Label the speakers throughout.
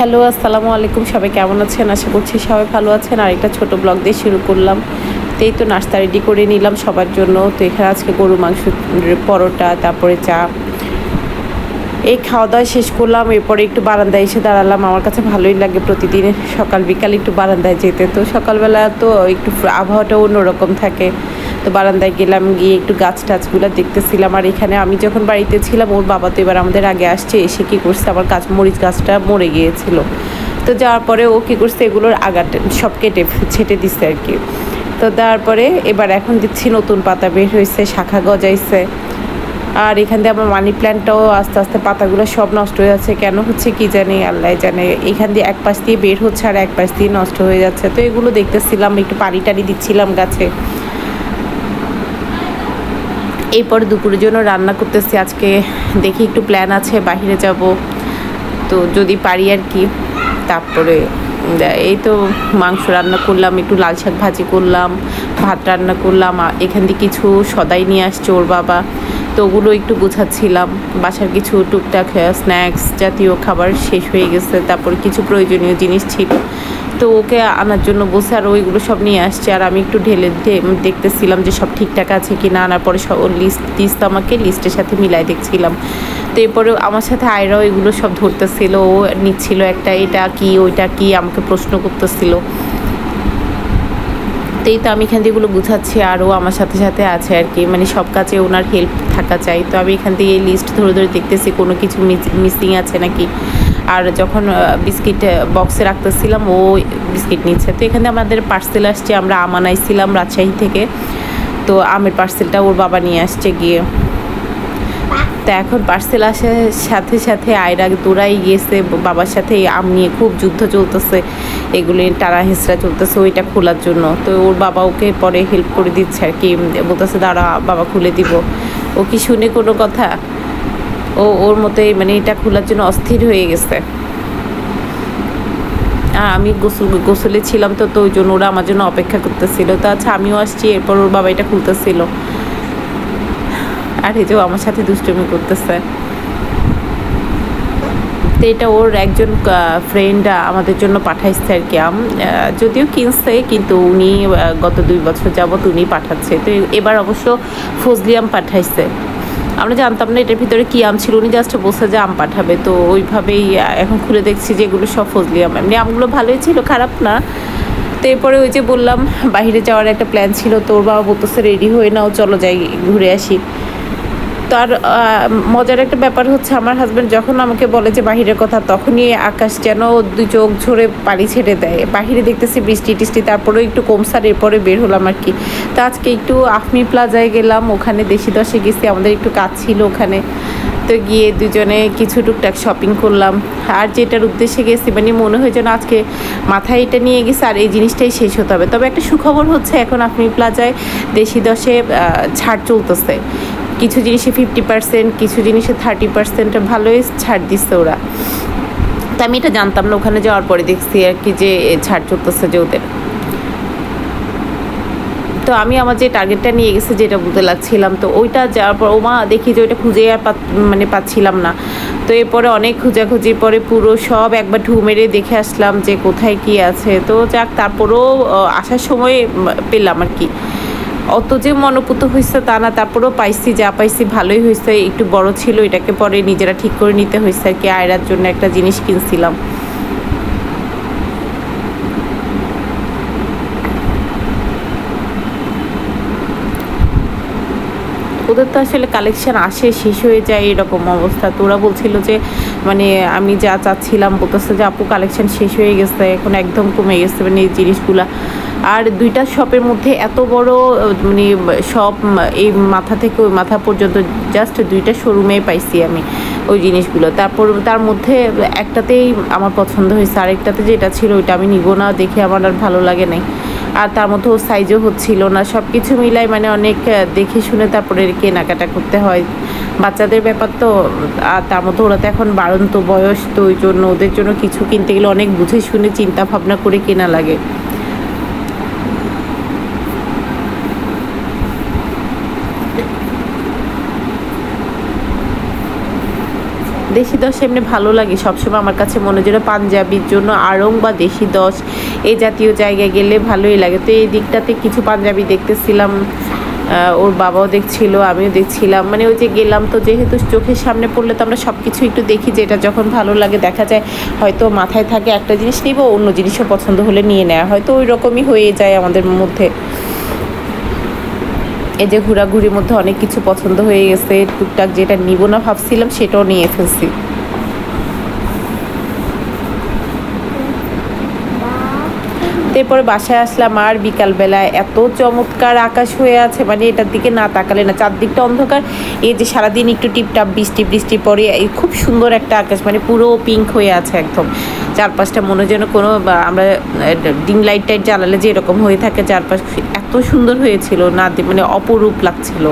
Speaker 1: Hello, আসসালামু আলাইকুম। সবাই কেমন আছেন? আশা করছি সবাই ভালো আছেন। আর একটা ছোটো ব্লগ দিয়ে শুরু করলাম। তো এই তো নাস্তা রেডি করে নিলাম সবার জন্য। তো এখানে আজকে গরু মাংস, পরোটা, তারপরে চা, এই খাওয়া দাওয়া শেষ করলাম। এরপরে একটু বারান্দায় এসে দাঁড়ালাম। আমার কাছে ভালোই লাগে প্রতিদিন সকাল বিকাল একটু বারান্দায় যেতে। তো সকালবেলা তো একটু আবহাওয়াটা অন্যরকম থাকে। তো বারান্দায় গেলাম, গিয়ে একটু গাছ টাছগুলো দেখতেছিলাম। আর এখানে আমি যখন বাড়িতে ছিলাম, ওর বাবা তো এবার আমাদের আগে আসছে। এসে কী করছে, আমার মরিচ গাছটা মরে গিয়েছিল। তো যাওয়ার পরে ও কী করছে, এগুলোর আগাটা সব কেটে ছেটে দিচ্ছে আর কি। তো তারপরে এবার এখন দেখছি নতুন পাতা বের হয়েছে, শাখা গজাইছে। আর এখান দিয়ে আমার মানি প্ল্যান্টটাও আস্তে আস্তে পাতাগুলো সব নষ্ট হয়ে যাচ্ছে। কেন হচ্ছে কি জানি, আল্লাহ জানে। এখান দিয়ে এক পাশ দিয়ে বের হচ্ছে আর এক পাশ দিয়ে নষ্ট হয়ে যাচ্ছে। তো এগুলো দেখতেছিলাম, একটু পানি টানি দিচ্ছিলাম গাছে। এরপর দুপুরের জন্য রান্না করতেছি। আজকে দেখি একটু প্ল্যান আছে, বাইরে যাব, তো যদি পারি আর কি। তারপরে এই তো মাংস রান্না করলাম, একটু লাল শাক ভাজি করলাম, ভাত রান্না করলাম। এখান দিয়ে কিছু সদাই নিয়ে আসছে ওর বাবা, তো ওগুলো একটু গোছাচ্ছিলাম। বাসার কিছু টুকটাক স্ন্যাক্স জাতীয় খাবার শেষ হয়ে গেছে, তারপর কিছু প্রয়োজনীয় জিনিস ছিল, তো ওকে আনার জন্য বসে আর ওইগুলো সব নিয়ে আসছে। আর আমি একটু ঢেলে দেখতেছিলাম যে সব ঠিকঠাক আছে কি না। আনার পরে সব লিস্ট দিস আমাকে, লিস্টের সাথে মিলাই দেখছিলাম। তো এরপরে আমার সাথে আয়রাও এগুলো সব ধরতেছিল, ও নিচ্ছিল একটা, এটা কি ওইটা কি, আমাকে প্রশ্ন করতেছিল। তো আমি এখান থেকে এগুলো গুছাচ্ছি, আর ও আমার সাথে সাথে আছে আর কি, মানে সব কাজে ওনার হেল্প থাকা চাই। তো আমি এখান থেকে এই লিস্ট ধরে ধরে দেখতেছি কোনো কিছু মিসিং আছে নাকি। আর যখন বিস্কিট বক্সে রাখতেছিলাম, ও বিস্কিট নিচ্ছে। তো এখানে আমাদের পার্সেল আসছে, আমরা আম আনাইছিলাম রাজশাহী থেকে। তো আমের পার্সেলটা ওর বাবা নিয়ে আসছে গিয়ে। তো এখন পার্সেল আসার সাথে সাথে আয়রা দৌড়াই গিয়েছে বাবার সাথে, আম নিয়ে খুব যুদ্ধ চলতেছে, এগুলি টানা হেঁচড়া চলতেছে ওইটা খোলার জন্য। তো ওর বাবা ওকে পরে হেল্প করে দিচ্ছে আর কি, বলতেছে দাঁড়া বাবা খুলে দিব। ও কি শুনে কোনো কথা? ওর মতোই মানে এটা খোলার জন্য অস্থির হয়ে গেছে। আর আমি গোসলে ছিলাম, তো ওই জন্য ওরা আমার জন্য অপেক্ষা করতেছিল। তো আচ্ছা আমিও আসছি, এরপর ওর বাবা এটা খুলতেছিল। আর এই যে আমার সাথে দুষ্টুমি করতেছে। তো এটা ওর একজন ফ্রেন্ড আমাদের জন্য পাঠাইছে আর কি আম, যদিও কিনছে, কিন্তু উনি গত 2 বছর যাবত উনি পাঠাচ্ছে। তো এবার অবশ্য ফজলি আম পাঠাইছে। আমরা জানতাম না এটার ভিতরে কী আম ছিল, উনি জাস্ট বলছে যে আম পাঠাবে। তো ওইভাবেই এখন খুলে দেখছি যে এগুলো সব ফজলি আম। এমনি আমগুলো ভালোই ছিল, খারাপ না। তো এরপরে ওই যে বললাম বাইরে যাওয়ার একটা প্ল্যান ছিল, তো ওর বাবা বলতেছে রেডি হয়ে নাও, চলো যাই ঘুরে আসি। তার মজার একটা ব্যাপার হচ্ছে, আমার হাজব্যান্ড যখন আমাকে বলে যে বাহিরের কথা, তখনই আকাশ যেন 2 চোখ ঝরে পানি ছেড়ে দেয়। বাহিরে দেখতেছি বৃষ্টি টিষ্টি, তারপরেও একটু কমসার, এরপরে বের হলাম আর কি। তো আজকে একটু আফমি প্লাজায় গেলাম, ওখানে দেশি দশে গেছি, আমাদের একটু কাজ ছিল ওখানে। তো গিয়ে দুজনে কিছু টুকটাক শপিং করলাম। আর যেটার উদ্দেশ্যে গেছি, মানে মনে হয় যেন আজকে মাথায় এটা নিয়ে গেছে আর এই জিনিসটাই শেষ হতে হবে। তবে একটা সুখবর হচ্ছে, এখন আফমি প্লাজায় দেশি দশে ছাড় চলতেছে। কিছু জিনিসে 50%, কিছু জিনিসে 30% ভালোই ছাড় দিচ্ছে ওরা। তা আমি এটা জানতাম না, ওখানে যাওয়ার পরে দেখছি আর কি যে ছাড় চলতেছে যে ওদের। তো আমি আমার যে টার্গেটটা নিয়ে গেছে, যেটা বলতে লাগছিলাম, তো ওইটা যাওয়ার পর ওমা দেখি যে ওইটা খুঁজে আর মানে পাচ্ছিলাম না। তো এরপরে অনেক খোঁজাখুঁজির পরে পুরো সব একবার ঢু মেরে দেখে আসলাম যে কোথায় কি আছে। তো যাক, তারপরেও আসার সময় পেলাম আর কি। অত যে মনোপুত হয়েছে তা না, তারপরেও পাইছি, যা পাইছি ভালোই হয়েছে। একটু বড় ছিল, এটাকে পরে নিজেরা ঠিক করে নিতে হয়েছে আর কি। আয়রার জন্য একটা জিনিস কিনছিলাম। ওদের তো আসলে কালেকশান আসে শেষ হয়ে যায়, এরকম অবস্থা। তো ওরা বলছিল যে মানে আমি যা চাচ্ছিলাম, বলতেছে যে আপু কালেকশান শেষ হয়ে গেছে, এখন একদম কমে গেছে মানে এই জিনিসগুলা। আর 2টা শপের মধ্যে এত বড় মানে শপ, এই মাথা থেকে ওই মাথা পর্যন্ত জাস্ট 2টা শোরুমে পাইছি আমি ওই জিনিসগুলো। তারপর তার মধ্যে একটাতেই আমার পছন্দ হয়েছে, আরেকটাতে যেটা ছিল ওইটা আমি নিব না, দেখে আমার আর ভালো লাগে নাই। আর তার মধ্যেও সাইজও হচ্ছিল না, সব কিছু মিলাই মানে অনেক দেখে শুনে তারপরে কেনাকাটা করতে হয়। বাচ্চাদের ব্যাপার তো। আর তার মধ্যে ওরা তো এখন বাড়ন্ত বয়স, তো ওই জন্য ওদের জন্য কিছু কিনতে গেলে অনেক বুঝে শুনে চিন্তা ভাবনা করে কেনা লাগে। দেশি দশ এমনি ভালো লাগে সবসময় আমার কাছে, মনে যেন পাঞ্জাবির জন্য আড়ং বা দেশি দশ এই জাতীয় জায়গায় গেলে ভালোই লাগে। তো এই দিকটাতে কিছু পাঞ্জাবি দেখতেছিলাম, ওর বাবাও দেখছিল, আমিও দেখছিলাম। মানে ওই যে গেলাম তো, যেহেতু চোখের সামনে পড়লে তো আমরা সব কিছু একটু দেখি, যে এটা যখন ভালো লাগে দেখা যায় হয়তো মাথায় থাকে একটা জিনিস নিব, অন্য জিনিসও পছন্দ হলে নিয়ে নেওয়া, হয়তো ওই রকমই হয়ে যায় আমাদের মধ্যে। এই যে ঘোরাঘুরির মধ্যে অনেক কিছু পছন্দ হয়ে গেছে, টুকটাক যেটা নিব না ভাবছিলাম সেটাও নিয়ে ফেলছি। এরপরে বাসায় আসলাম, আর বিকালবেলায় এত চমৎকার আকাশ হয়ে আছে, মানে এটার দিকে না তাকালে না, চারদিকটা অন্ধকার। এই যে সারাদিন একটু টিপটাপ বৃষ্টি বৃষ্টি পড়ে, এই খুব সুন্দর একটা আকাশ, মানে পুরো পিঙ্ক হয়ে আছে একদম চারপাশটা, মনে যেন কোনো আমরা ডিম লাইট টাইট জ্বালালে যে এরকম হয়ে থাকে চারপাশ, এত সুন্দর হয়েছিল না, মানে অপরূপ লাগছিল।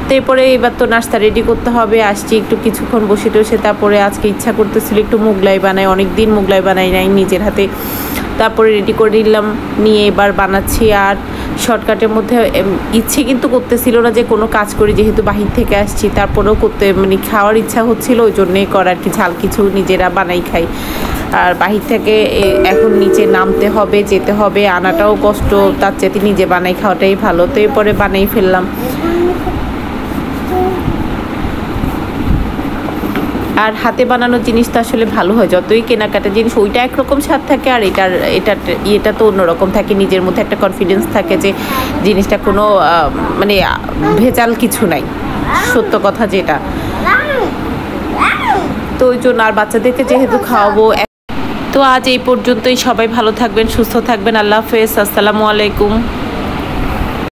Speaker 1: তো এরপরে এবার তো নাস্তা রেডি করতে হবে, আসছি একটু কিছুক্ষণ বসে টসে, তারপরে আজকে ইচ্ছা করতেছিল একটু মোগলাই বানাই, অনেক দিন মোগলাই বানাই নাই নিজের হাতে, তারপরে রেডি করে নিলাম, নিয়ে এবার বানাচ্ছি। আর শর্টকাটের মধ্যে ইচ্ছে কিন্তু করতেছিল না যে কোনো কাজ করি, যেহেতু বাহির থেকে আসছি, তারপরেও করতে মানে খাওয়ার ইচ্ছা হচ্ছিল, ওই জন্যেই করার কি, ঝাল কিছু নিজেরা বানাই খাই। আর বাহির থেকে এখন নিচে নামতে হবে, যেতে হবে, আনাটাও কষ্ট, তার চেয়ে নিজে বানাই খাওয়াটাই ভালো। তো এরপরে বানাই ফেললাম। আর হাতে বানানো জিনিস তো আসলে ভালো হয়, যতই কেনাকাটা জিনিস ওইটা একরকম স্বাদ থাকে, আর এটা তো অন্যরকম থাকে, নিজের মধ্যে একটা কনফিডেন্স থাকে যে জিনিসটা কোনো মানে ভেজাল কিছু নাই, সত্য কথা যেটা। তো ওই জন্য, আর বাচ্চাদেরকে যেহেতু খাওয়াবো। তো আজ এই পর্যন্তই, সবাই ভালো থাকবেন, সুস্থ থাকবেন, আল্লাহ হাফেজ, আসসালামু আলাইকুম।